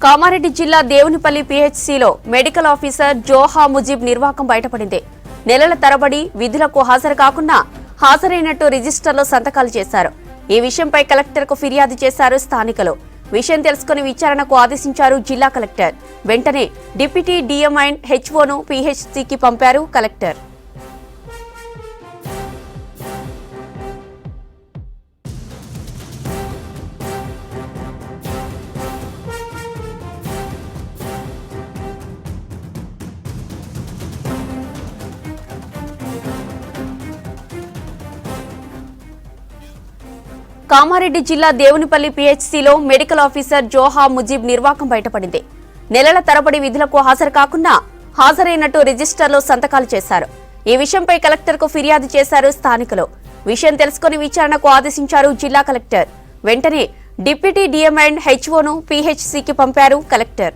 కామారెడ్డి జిల్లా Devunipalli పీహెచ్సీలో medical officer జోహా Mujeeb నిర్వాకం బయటపడింది. నెలల తరబడి విధులకు హాజరు కాకుండా హాజరైనట్టు రిజిస్టర్లో సంతకాలు చేశారు. ఈ విషయంపై కలెక్టర్కు ఫిర్యాదు చేశారు స్థానికులు. విషయం తెలుసుకుని విచారణకు ఆదేశించారు జిల్లా కలెక్టర్. వెంటనే డిప్యూటీ డీఎం అండ్ హెచ్ఓను పీహెచ్సీకి పంపారు కలెక్టర్. కామారెడ్డి జిల్లా దేవునిపల్లి పీహెచ్సీలో మెడికల్ ఆఫీసర్ జోహా ముజీబ్ నిర్వాకం బయటపడింది. నెలల తరబడి విధులకు హాజరు కాకుండా హాజరైనట్టు రిజిస్టర్లో సంతకాలు చేశారు. ఈ విషయంపై కలెక్టర్కు ఫిర్యాదు చేశారు స్థానికులు. విషయం తెలుసుకుని విచారణకు ఆదేశించారు జిల్లా కలెక్టర్. వెంటనే డిప్యూటీ డీఎం అండ్ హెచ్ఓను పీహెచ్సీకి పంపారు కలెక్టర్.